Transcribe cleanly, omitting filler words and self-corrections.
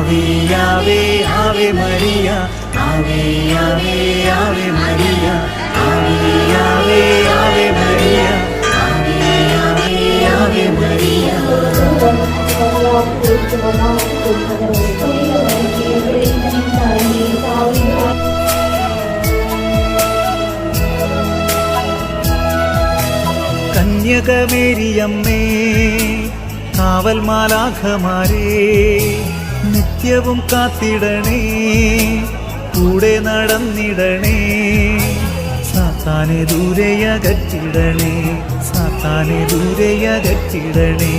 ആവേ ആവേ Ave Maria, ആവേ ആവേ Ave Maria, ആവേ ആവേ Ave Maria, ആവേ ആവേ Ave Maria. കന്യകമേരിയമ്മേ, കാവൽ മാലാഖമാരേ, നിത്യവും കാത്തിടണേ, കൂടെ നടന്നിടണേ, സാത്താനെ ദൂരെയകറ്റിടണേ, സാത്താനെ ദൂരെയകറ്റിടണേ.